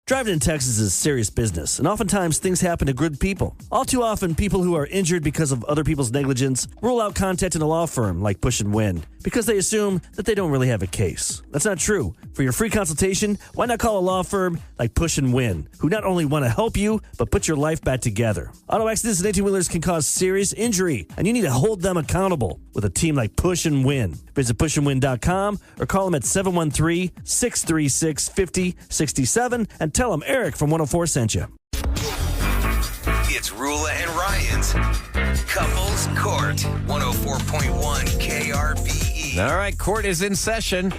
Driving in Texas is serious business, and oftentimes things happen to good people. All too often, people who are injured because of other people's negligence rule out contacting a law firm like Push and Win because they assume that they don't really have a case. That's not true. For your free consultation, why not call a law firm like Push and Win, who not only want to help you, but put your life back together. Auto accidents and 18-wheelers can cause serious injury, and you need to hold them accountable with a team like Push and Win. Visit pushandwin.com or call them at 713-636-5067 and tell them Eric from 104 sent you. It's Roula and Ryan's Couples Court, 104.1 KRBE. All right, court is in session.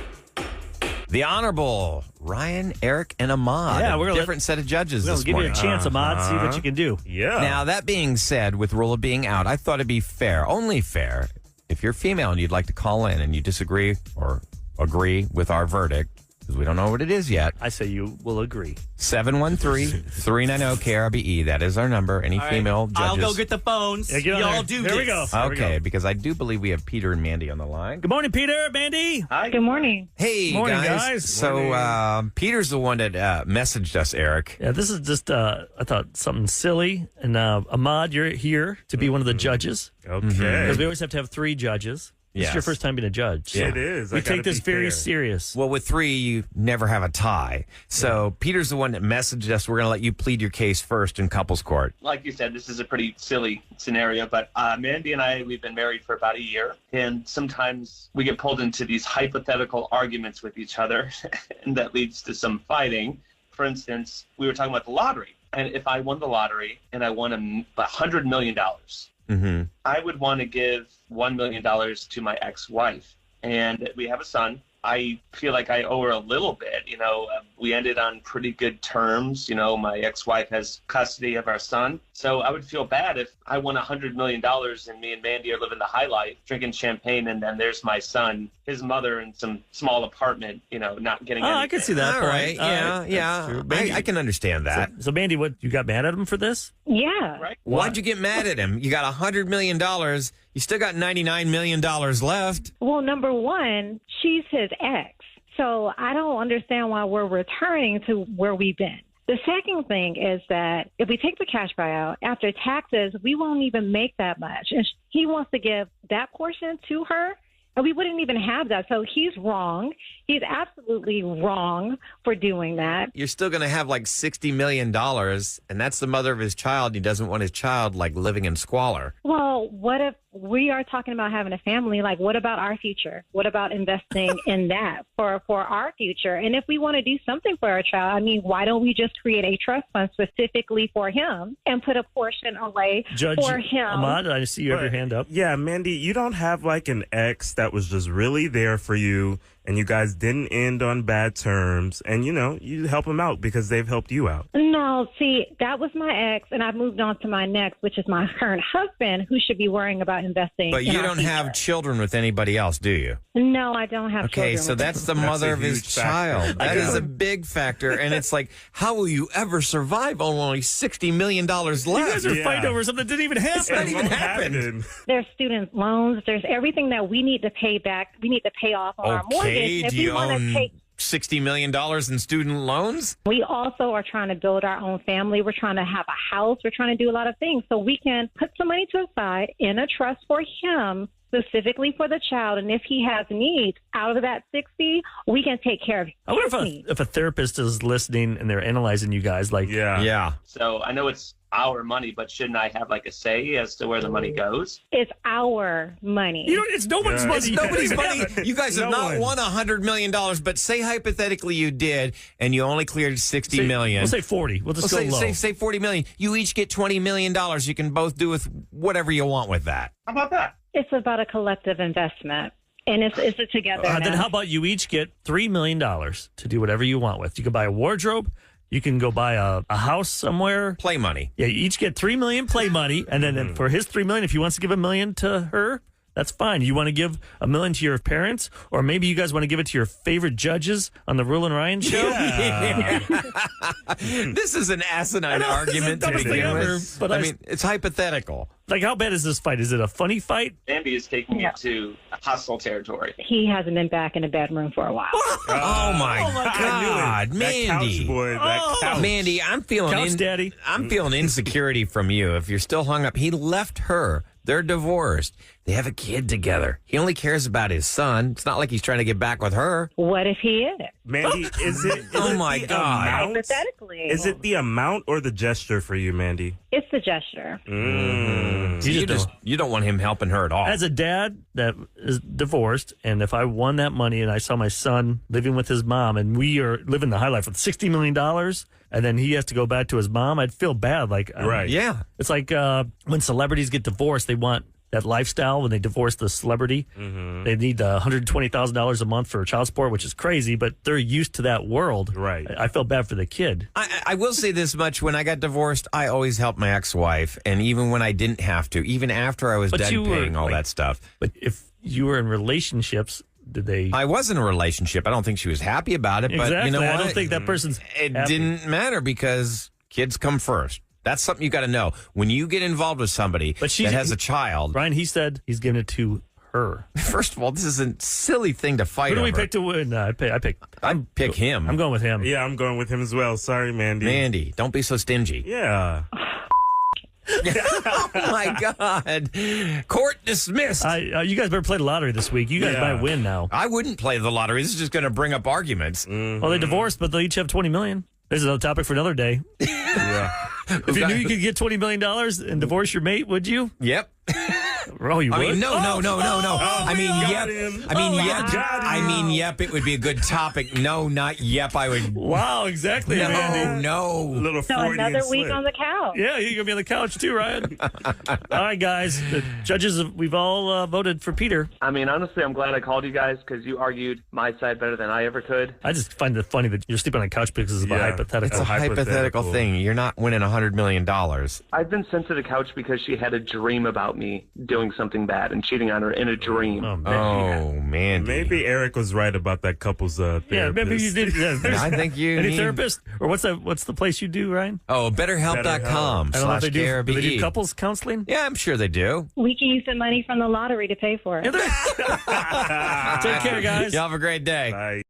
The Honorable Ryan, Eric, and Ahmad. Yeah, we're a gonna different set of judges We'll this give morning. you a chance, Ahmad. See what you can do. Yeah. Now, that being said, with Roula being out, I thought it'd be fair, only fair, if you're female and you'd like to call in and you disagree or agree with our verdict, because we don't know what it is yet. I say you will agree. 713-390-KRBE. That is our number. Any female judges? I'll go get the phones. Yeah, get on Y'all there. do There we this. go. Okay, because I do believe we have Peter and Mandy on the line. Good morning, Peter, Mandy. Good morning. Hey, Morning, guys. guys. So, Peter's the one that messaged us, Eric. Yeah, this is just, I thought, something silly. And Ahmad, you're here to be one of the judges. Okay. Because we always have to have 3 judges. This is Yes. your first time being a judge. It is. I We gotta take this be very fair. serious. Well, with 3, you never have a tie. So, Peter's the one that messaged us. We're going to let you plead your case first in couples court. Like you said, this is a pretty silly scenario, but Mandy and I, we've been married for about a year, and sometimes we get pulled into these hypothetical arguments with each other, and that leads to some fighting. For instance, we were talking about the lottery, and if I won the lottery and I won $100 million, Mm-hmm. I would want to give $1 million to my ex-wife, and we have a son. I feel like I owe her a little bit. We ended on pretty good terms. My ex-wife has custody of our son. So I would feel bad if I won $100 million and me and Mandy are living the high life, drinking champagne, and then there's my son, his mother in some small apartment, not getting anything. I can see that. All point. right. That's Yeah. true. Mandy, I can understand that. So, Mandy, what, you got mad at him for this? Yeah. Right? Why'd you get mad at him? You got $100 million. You still got $99 million left. Well, number one, she's his ex. So I don't understand why we're returning to where we've been. The second thing is that if we take the cash buyout, after taxes, we won't even make that much. And he wants to give that portion to her, and we wouldn't even have that. So he's wrong. He's absolutely wrong for doing that. You're still going to have like $60 million, and that's the mother of his child. He doesn't want his child like living in squalor. Well, what if we are talking about having a family? Like, what about our future? What about investing in that for our future? And if we want to do something for our child, why don't we just create a trust fund specifically for him and put a portion away Judge for him? Ahmad, I see you have your hand up. Yeah, Mandy, you don't have like an ex that was just really there for you and you guys didn't end on bad terms and, you help them out because they've helped you out. No, see, that was my ex, and I've moved on to my next, which is my current husband, who should be worrying about investing. But in you our don't future. have children with anybody else, do you? No, I don't have Okay, children. so with that's him. the That's mother a of his huge factor. child. That is a big factor. And it's like, how will you ever survive on only $60 million left? You guys are Yeah. fighting over something that didn't even happen. not even happened. There's student loans. There's everything that we need to pay back. We need to pay off on our mortgage. Okay, If do we you want to own take, $60 million in student loans? we also are trying to build our own family. We're trying to have a house. We're trying to do a lot of things. So we can put some money to the side in a trust for him, specifically for the child. And if he has needs out of that 60, we can take care of his I wonder needs. if a therapist is listening and they're analyzing you guys. Like, Yeah. Yeah. So I know it's our money, but shouldn't I have like a say as to where the money goes? It's our money. it's nobody's Yeah. money. It's nobody's money. You guys have No not one. won $100 million, but say hypothetically you did, and you only cleared $60 million. We'll say 40. We'll just Well, go low. say $40 million. You each get $20 million. You can both do with whatever you want with that. How about that? It's about a collective investment, and it's a together. Then how about you each get $3 million to do whatever you want with? You can buy a wardrobe. You can go buy a house somewhere. Play money. Yeah, you each get $3 million play money, and then for his $3 million, if he wants to give $1 million to her, that's fine. You want to give $1 million to your parents, or maybe you guys want to give it to your favorite judges on the Roula Ryan show. This is an asinine argument to begin with. But I mean, it's hypothetical. Like, how bad is this fight? Is it a funny fight? Andy is taking it to hostile territory. He hasn't been back in the bedroom for a while. Oh my God, Mandy! That couch boy, that couch. Mandy, I'm feeling Couch daddy. I'm feeling insecurity from you. If you're still hung up, he left her. They're divorced. They have a kid together. He only cares about his son. It's not like he's trying to get back with her. What if he is? Mandy, is it? Oh my God! Hypothetically. Is it the amount or the gesture for you, Mandy? It's the gesture. You don't want him helping her at all. As a dad that is divorced, and if I won that money and I saw my son living with his mom, and we are living the high life with $60 million, and then he has to go back to his mom, I'd feel bad. Like, Right. Yeah. it's like when celebrities get divorced, they want that lifestyle. When they divorce the celebrity, they need $120,000 a month for child support, which is crazy, but they're used to that world. Right. I felt bad for the kid. I will say this much. When I got divorced, I always helped my ex-wife. And even when I didn't have to, even after I was But done you were, paying all like- that stuff. But if you were in relationships, did they? I was in a relationship. I don't think she was happy about it. Exactly. But you know I what? don't think that person's It happy. didn't matter because kids come first. That's something you got to know. When you get involved with somebody But that has a child, Brian, he said he's giving it to her. first of all, this is a silly thing to fight Who do we over. pick to win? I pick him. I'm going with him. Yeah, I'm going with him as well. Sorry, Mandy. Mandy, don't be so stingy. Yeah. Oh, my God. Court dismissed. You guys better play the lottery this week. You guys Yeah. might win now. I wouldn't play the lottery. This is just going to bring up arguments. Well, they divorced, but they each have $20 million. This is another topic for another day. Yeah. If you knew you could get $20 million and divorce your mate, would you? Yep. Oh, you would? I mean, no. I mean, got yep. him. I mean, Oh, yep. got him. I mean, yep. It would be a good topic. No, not yep. I would. Wow, exactly, Mandy. No. Little So Freudian another week slip. on the couch. Yeah, you're going to be on the couch too, Ryan. All right, guys. The judges, we've all voted for Peter. I mean, honestly, I'm glad I called you guys because you argued my side better than I ever could. I just find it funny that you're sleeping on the couch because it's a Yeah. hypothetical. It's a hypothetical thing. You're not winning $100 million. I've been sent to the couch because she had a dream about me doing something bad and cheating on her in a dream. Oh, man. Oh, man. Maybe Eric was right about that couple's therapist. Yeah, maybe you did. Yeah. I think you Any need- therapist? Or what's the place you do, Ryan? Oh, BetterHelp.com I don't know if they do. /KRBE. Do they do couples counseling? Yeah, I'm sure they do. We can use the money from the lottery to pay for it. Take care, guys. Y'all have a great day. Bye.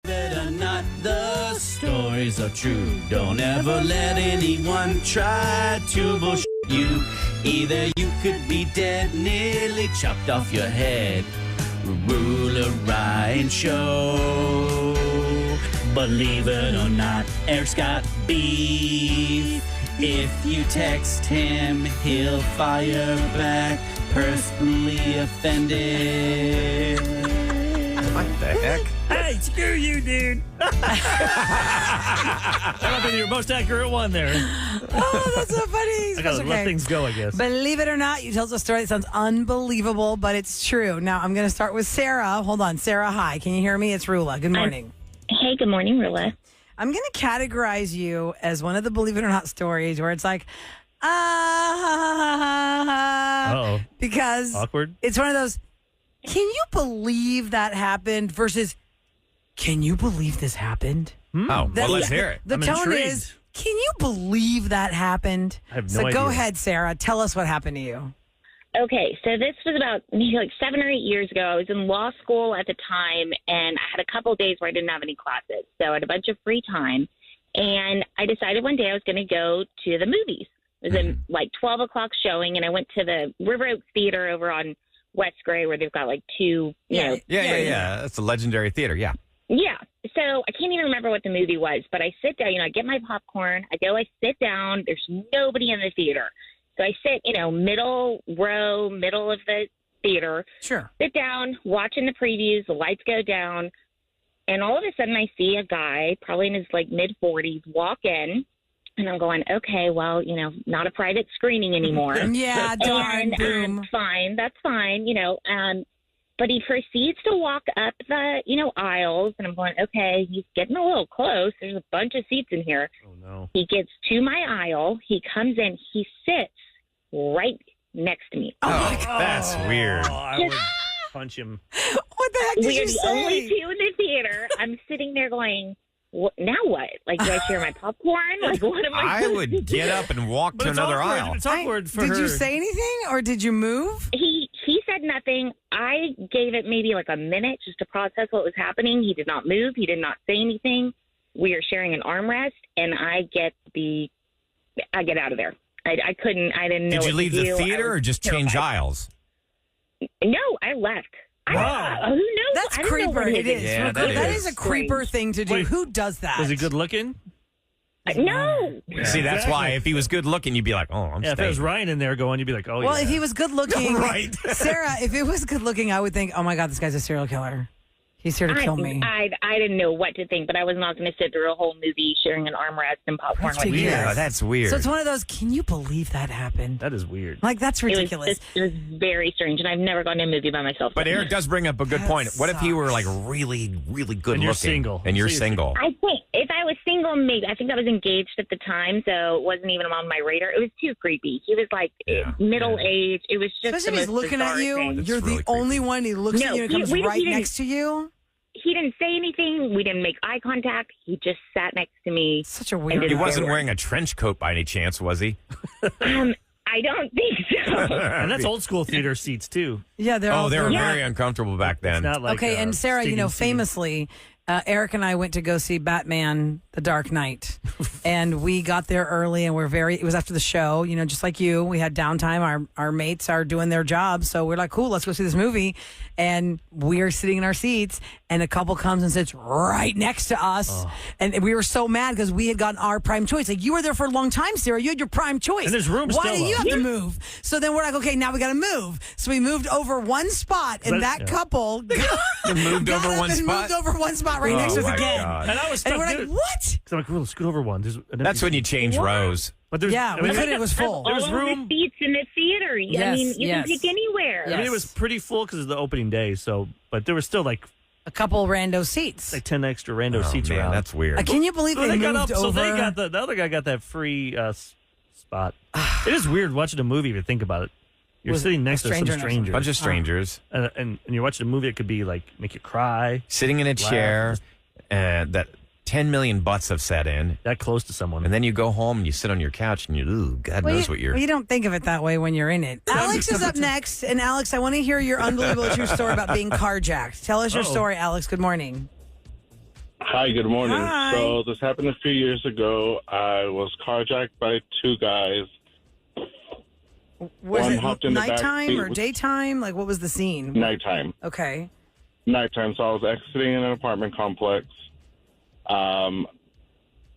Whether or not the stories are true, don't ever let anyone try to bullshit you. Either you could be dead, nearly chopped off your head. Roula Ryan Show. Believe it or not, Eric's got beef. If you text him, he'll fire back, personally offended. What the heck? Hey, screw you, dude. That might have been your most accurate one there. Oh, that's so funny. I gotta Okay. let things go, I guess. Believe it or not, you tell us a story that sounds unbelievable, but it's true. Now, I'm going to start with Sarah. Hold on. Sarah, hi. Can you hear me? It's Roula. Good morning. Hey, good morning, Roula. I'm going to categorize you as one of the believe it or not stories where it's like, Uh-oh. because Awkward. it's one of those, can you believe that happened versus, can you believe this happened? Oh, well, let's hear it. The I'm tone intrigued. is, can you believe that happened? I have no so go idea. ahead, Sarah. Tell us what happened to you. Okay, so this was about maybe like 7 or 8 years ago. I was in law school at the time, and I had a couple of days where I didn't have any classes. So I had a bunch of free time, and I decided one day I was going to go to the movies. It was a like 12 o'clock showing, and I went to the River Oaks Theater over on West Gray where they've got like two, you know. Yeah. That's a legendary theater. Yeah. Yeah. So I can't even remember what the movie was, but I sit down, I get my popcorn. I sit down. There's nobody in the theater. So I sit, middle row, middle of the theater. Sure. Sit down, watching the previews. The lights go down. And all of a sudden I see a guy, probably in his like mid-40s, walk in. And I'm going, okay, well, not a private screening anymore. Yeah, darn, And boom. fine, that's fine, But he proceeds to walk up the, aisles, and I'm going, okay, he's getting a little close. There's a bunch of seats in here. Oh, no. He gets to my aisle. He comes in. He sits right next to me. Oh, that's weird. Oh, I would punch him. What the heck did We you are the say? only two in the theater. I'm sitting there going, now what? Like, do I share my popcorn? Like, what am I I supposed to would do? get up and walk But to it's another awkward. aisle. It's awkward for her. Did you say anything or did you move? He said nothing. I gave it maybe like a minute just to process what was happening. He did not move. He did not say anything. We are sharing an armrest, and I get out of there. I couldn't. I didn't know. Did you what leave to the do. theater or just change aisles? No, I left. Wow. Who knows? That's I don't know creeper. what It is. Yeah, that that is is a creeper thing to do. Wait. Who does that? Was he good looking? No. See, that's why if he was good looking, you'd be like, oh, I'm Yeah, if it staying. was Ryan in there going, you'd be like, oh, Well, yeah. if he was good looking, Right. Sarah, if it was good looking, I would think, oh my God, this guy's a serial killer. He's here to kill me. I didn't know what to think, but I was not going to sit through a whole movie sharing an armrest and popcorn That's like weird. this. Yeah, that's weird. So it's one of those, can you believe that happened? That is weird. Like, that's ridiculous. It was very strange, and I've never gone to a movie by myself. But Eric does bring up a good That point. What if he were sucks. like really, really good And you're looking? single. And you're So you're single. I think if I was single, maybe. I think I was engaged at the time, so it wasn't even on my radar. It was too creepy. He was like middle age. It was just Especially if the he's most looking at bizarre you, thing. That's you're really the creepy. only one. He looks No, at you and he- comes we right didn't- next to you. He didn't say anything. We didn't make eye contact. He just sat next to me. Such a weird He He guy. wasn't wearing a trench coat by any chance, was he? I don't think so. And that's old school theater seats, too. Yeah, they're all Oh, they were they're- very uncomfortable back It's then. not like Okay, and Sarah, sticking seating. famously, Eric and I went to go see Batman: The Dark Knight, and we got there early, and it was after the show, just like you. We had downtime. Our mates are doing their job, so we're like, cool, let's go see this movie. And we are sitting in our seats, and a couple comes and sits right next to us, and we were so mad because we had gotten our prime choice. Like, you were there for a long time, Sarah. You had your prime choice. And there's room Why still do you up. have to move? So then we're like, okay, now we got to move. So we moved over one spot, and that couple They moved got over up one and spot. moved over one spot right next to us my again. God. And I was stuck. And we're like, dude. what? 'Cause I'm like, well, scoot over one. There's an empty That's when you change rows. But there's, Yeah, we couldn't. It was full. There was All room. of the seats in the theater. I Yes, mean, you yes. can pick anywhere. I mean, it was pretty full because of the opening day. So, but there was still like A couple rando seats. 10 extra rando Oh, seats man, around. that's weird. Can you believe So they got moved up. So over? they got the other guy got that free spot. It is weird watching a movie if you think about it. You're Was sitting a next to some stranger next to strangers. Bunch of strangers and you're watching a movie that could be like make you cry, sitting in a chair that 10 million butts have sat in. that close to someone. And then you go home and you sit on your couch and ooh, God knows what you're. Well, you don't think of it that way when you're in it. Alex is up next. And Alex, I want to hear your unbelievable true story about being carjacked. Tell us your Uh-oh. story, Alex. Good morning. Hi, good morning. Hi. So this happened a few years ago. I was carjacked by two guys. Was One it hopped in the back nighttime seat or with- daytime? Like, what was the scene? Nighttime. Okay. Nighttime. So I was exiting an apartment complex.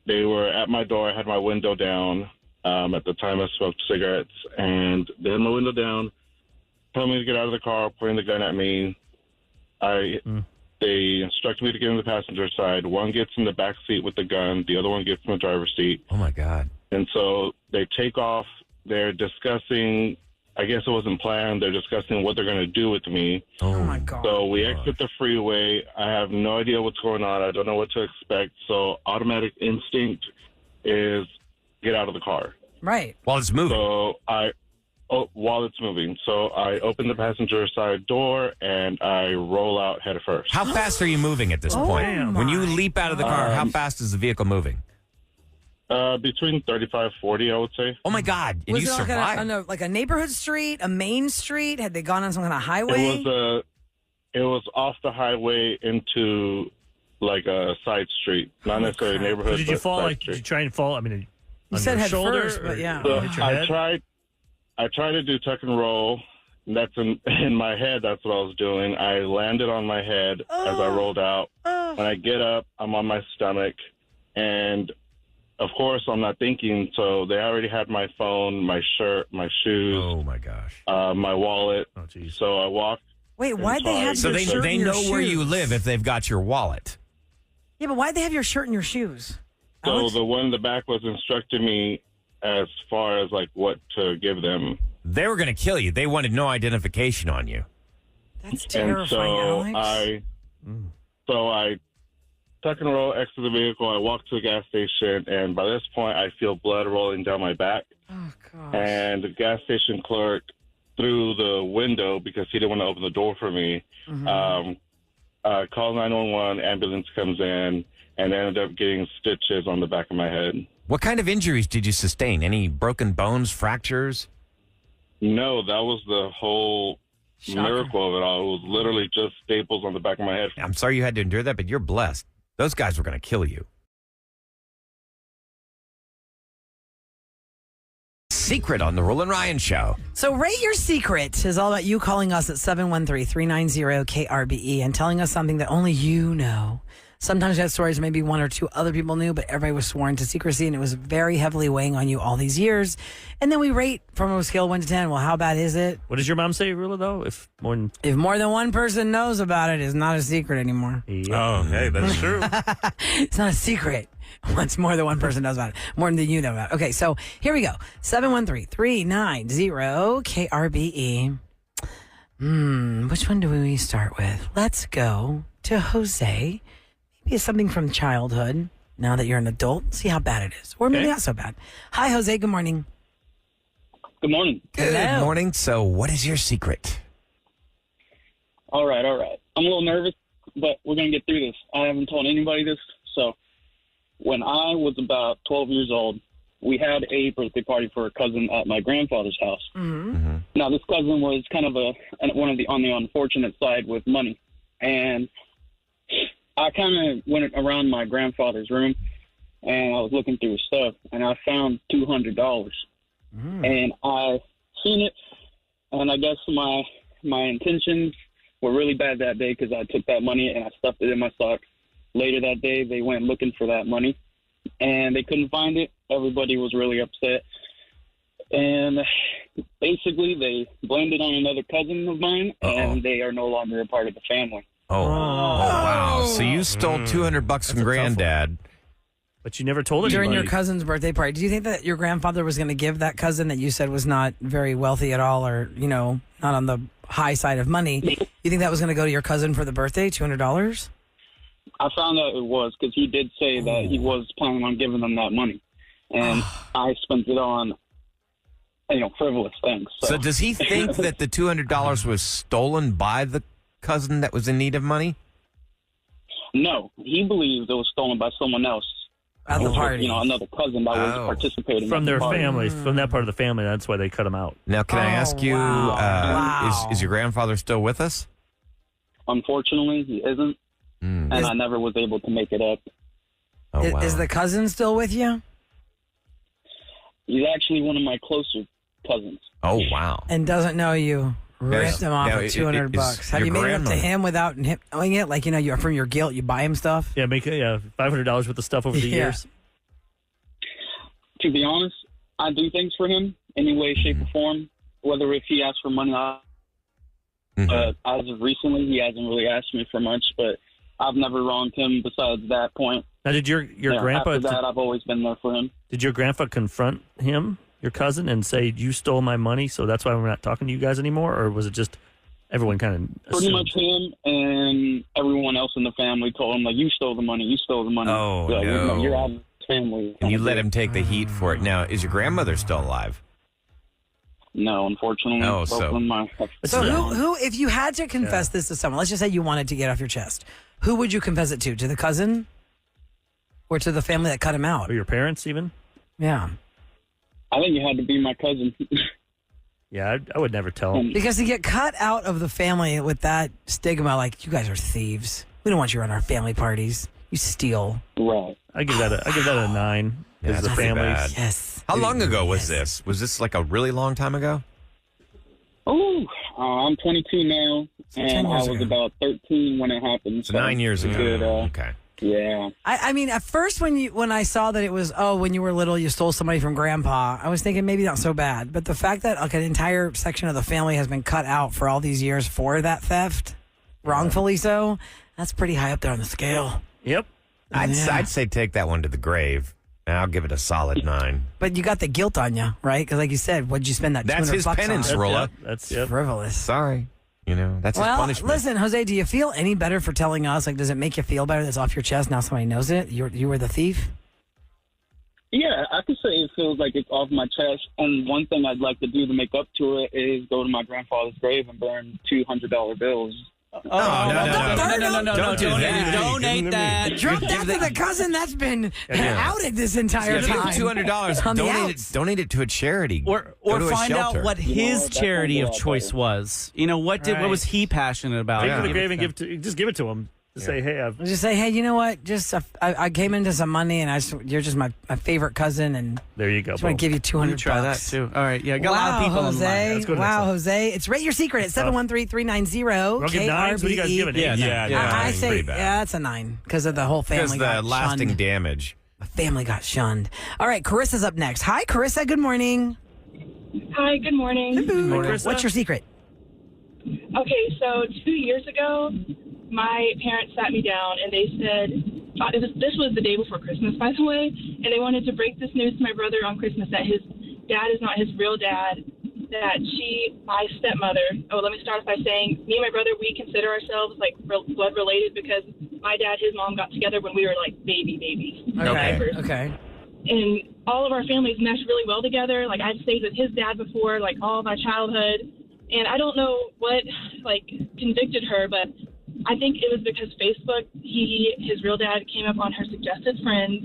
They were at my door. I had my window down. At the time, I smoked cigarettes, and they had my window down, told me to get out of the car, pointing the gun at me. They instructed me to get in the passenger side. One gets in the back seat with the gun. The other one gets in the driver's seat. Oh, my God. And so they take off. They're discussing, I guess it wasn't planned. They're discussing what they're going to do with me. Oh, my God. So we exit the freeway. I have no idea what's going on. I don't know what to expect. So automatic instinct is get out of the car. Right. While it's moving. So while it's moving. So I open the passenger side door and I roll out head first. How fast are you moving at this point? When you leap out of the car, how fast is the vehicle moving? Between 35, 40, I would say. Oh, my God. And Was you it like survived. like a neighborhood street, a main street? Had they gone on some kind of highway? It was off the highway into like a side street, not necessarily a neighborhood. So did you but fall? side Like, street. did you try and fall? I mean, You on said your head shoulder, first, but or yeah. So hit your I head? tried to do tuck and roll. And that's in my head. That's what I was doing. I landed on my head as I rolled out. When I get up, I'm on my stomach, and of course I'm not thinking. So they already had my phone, my shirt, my shoes, Oh, my gosh. my wallet. Oh, jeez. So I walked. Wait, why'd they have So your shirt they and your know where you shoes? live if they've got your wallet. Yeah, but why'd they have your shirt and your shoes? So Alex? the one in the back was instructing me as far as like what to give them. They were going to kill you. They wanted no identification on you. That's And terrifying, Alex. so I tuck and roll, exit the vehicle. I walk to a gas station, and by this point, I feel blood rolling down my back. Oh, gosh. And the gas station clerk, through the window, because he didn't want to open the door for me, called 911, ambulance comes in, and I ended up getting stitches on the back of my head. What kind of injuries did you sustain? Any broken bones, fractures? No, that was the whole miracle of it all. It was literally just staples on the back of my head. I'm sorry you had to endure that, but you're blessed. Those guys were going to kill you. Secret on the Roula Ryan Show. So Rate Your Secret is all about you calling us at 713-390-KRBE and telling us something that only you know. Sometimes you had stories maybe one or two other people knew, but everybody was sworn to secrecy, and it was very heavily weighing on you all these years. And then we rate from a scale of 1 to 10. Well, how bad is it? What does your mom say, Rula, though? If more than one person knows about it, it's not a secret anymore. Oh, hey, that's true. It's not a secret once more than one person knows about it. More than you know about it. Okay, so here we go. 713-390-KRBE. Which one do we start with? Let's go to Jose. Maybe it's something from childhood. Now that you're an adult, see how bad it is. Or maybe not so bad. Hi, Jose. Good morning. Good morning. Good morning. So what is your secret? All right. I'm a little nervous, but we're going to get through this. I haven't told anybody this. So when I was about 12 years old, we had a birthday party for a cousin at my grandfather's house. Now, this cousin was kind of on the unfortunate side with money. And I kind of went around my grandfather's room, and I was looking through his stuff, and I found $200. And I seen it, and I guess my intentions were really bad that day because I took that money and I stuffed it in my sock. Later that day, they went looking for that money, and they couldn't find it. Everybody was really upset. And basically, they blamed it on another cousin of mine, and they are no longer a part of the family. Oh, wow. So you stole $200 from Granddad. But you never told anybody. During your cousin's birthday party. Do you think that your grandfather was going to give that cousin that you said was not very wealthy at all, or, not on the high side of money, you think that was going to go to your cousin for the birthday, $200? I found out it was because he did say that he was planning on giving them that money. And I spent it on, frivolous things. So does he think that the $200 was stolen by the cousin that was in need of money? No, he believes it was stolen by someone else. At the party. Another cousin that was participating. From their family, from that part of the family. That's why they cut him out. Now, can I ask you, is your grandfather still with us? Unfortunately, he isn't. And I never was able to make it up. Is the cousin still with you? He's actually one of my closer cousins. Oh, wow. And doesn't know you. Ripped him off for $200. Have you made it up to him without him knowing it? Like, you're from your guilt, you buy him stuff? Yeah, make $500 worth of stuff over the years. To be honest, I do things for him any way, shape, or form. Whether if he asks for money, as of recently, he hasn't really asked me for much, but I've never wronged him besides that point. Now, did your grandpa... After that, I've always been there for him. Did your grandpa confront him, your cousin, and say, you stole my money, so that's why we're not talking to you guys anymore? Or was it just everyone kind of Pretty much him and everyone else in the family told him, like, you stole the money, you stole the money. Oh, like, no. You're out of the family. And you let him take the heat for it. Now, is your grandmother still alive? No, unfortunately. Oh, So who, if you had to confess this to someone, let's just say you wanted to get off your chest, who would you confess it to? To the cousin? Or to the family that cut him out? Or your parents, even? Yeah. I think it had to be my cousin. Yeah, I would never tell him. Because to get cut out of the family with that stigma, like, you guys are thieves. We don't want you around our family parties. You steal. Right. I give that a 9. Yeah, Because the that's pretty family. bad. Yes. How long ago was this? Was this like a really long time ago? Oh, I'm 22 now, and I was ago. about 13 when it happened. So 9 years ago. Okay. Yeah. I mean, at first when I saw that it was, when you were little, you stole somebody from grandpa, I was thinking maybe not so bad. But the fact that an entire section of the family has been cut out for all these years for that theft, wrongfully so, that's pretty high up there on the scale. Yep. I'd say take that one to the grave, and I'll give it a solid 9. But you got the guilt on you, right? Because like you said, what'd you spend that $200 That's his penance, on? Rolla. That's Frivolous. Sorry. You know, that's his punishment. Listen, Jose, do you feel any better for telling us? Like, does it make you feel better that's off your chest now somebody knows it? You were the thief? Yeah, I could say it feels like it's off my chest. And one thing I'd like to do to make up to it is go to my grandfather's grave and burn $200 bills. No. Don't do that. Donate that. Drop that to the cousin that's been outed this entire time. $200. Donate it to a charity. Or find out what his charity of choice was. You know, what was he passionate about? Take it to the grave and just give it to him. Just say, hey, you know what? Just I came into some money, and you're just my favorite cousin, and there you go. I just want to give you $200. Try that too. All right, got a lot of people Jose. Jose. It's Rate Your Secret at 713-390 KRBE. What do you guys give it? I say that's a 9 because of the whole family. Because the got lasting shunned. damage. The family got shunned. All right, Carissa's up next. Hi, Carissa. Good morning. Hi. Good morning. Good morning. What's your secret? Okay, so 2 years ago, my parents sat me down and they said, this was the day before Christmas, by the way, and they wanted to break this news to my brother on Christmas that his dad is not his real dad, that my stepmother, let me start off by saying, me and my brother, we consider ourselves like blood related because my dad, his mom got together when we were like babies. Okay. And all of our families meshed really well together. Like I've stayed with his dad before, like all of my childhood. And I don't know what like convicted her, but I think it was because Facebook, his real dad came up on her suggested friends,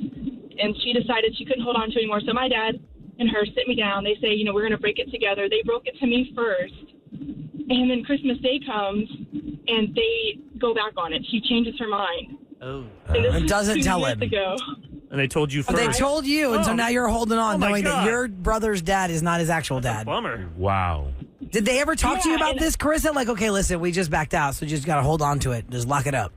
and she decided she couldn't hold on to it anymore. So my dad and her sit me down. They say, we're going to break it together. They broke it to me first. And then Christmas Day comes, and they go back on it. She changes her mind. Oh. And doesn't tell him. Ago. And they told you first. They told you, and so now you're holding on, knowing that your brother's dad is not his actual dad. Bummer. Wow. Did they ever talk to you about this, Carissa? Like, okay, listen, we just backed out, so you just got to hold on to it. Just lock it up.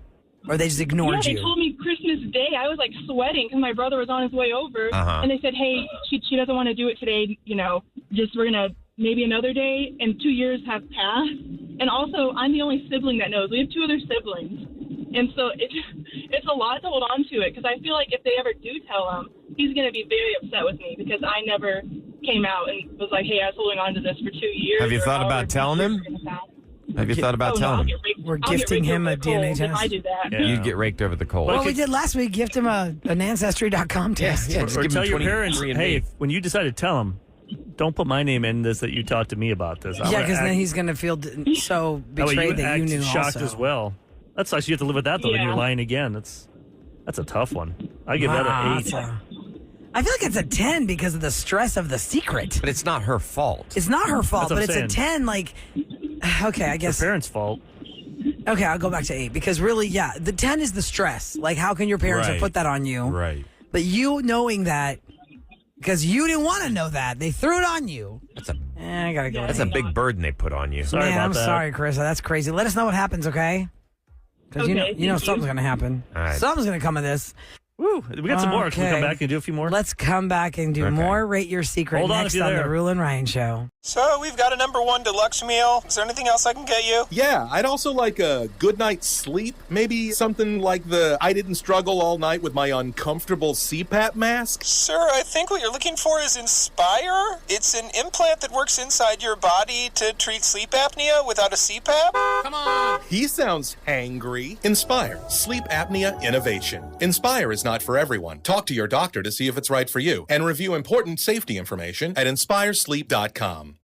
Or they just ignored you? They told me Christmas Day. I was, like, sweating because my brother was on his way over. And they said, hey, she doesn't want to do it today. Just we're going to maybe another day. And 2 years have passed. And also, I'm the only sibling that knows. We have 2 other siblings. And so it's a lot to hold on to it because I feel like if they ever do tell him, he's going to be very upset with me because I never came out and was like, hey, I was holding on to this for 2 years. Have you thought about telling him? Have you thought about telling him? We're gifting him a DNA test. If I do that. Yeah. You'd get raked over the coals. Well, we did last week. Gift him an Ancestry.com test. Yeah, or tell your parents, hey, when you decide to tell them, don't put my name in this that you talked to me about this. Yeah, because then he's going to feel so betrayed that you knew shocked also. as well. That's nice. You have to live with that, though. Then you're lying again. That's a tough one. I give that an 8. I feel like it's a 10 because of the stress of the secret. But it's not her fault. It's not her fault, but it's saying. a 10. Like, okay, I guess. Her parents' fault. Okay, I'll go back to 8 because really, the 10 is the stress. Like, how can your parents have put that on you? Right. But you knowing that, because you didn't want to know that, they threw it on you. I gotta go. That's a big burden they put on you. Sorry about I'm that. sorry, Carissa. That's crazy. Let us know what happens, okay? Because you know something's going to happen. All right. Something's going to come of this. Woo, we got some more. Can we come back and do a few more? Let's come back and do more Rate Your Secret Hold on next if you're on the there. Roula Ryan Show. So we've got a #1 deluxe meal. Is there anything else I can get you? Yeah, I'd also like a good night's sleep. Maybe something like the I didn't struggle all night with my uncomfortable CPAP mask. Sir, I think what you're looking for is Inspire. It's an implant that works inside your body to treat sleep apnea without a CPAP. Come on! He sounds angry. Inspire, sleep apnea innovation. Inspire is not for everyone. Talk to your doctor to see if it's right for you and review important safety information at inspiresleep.com.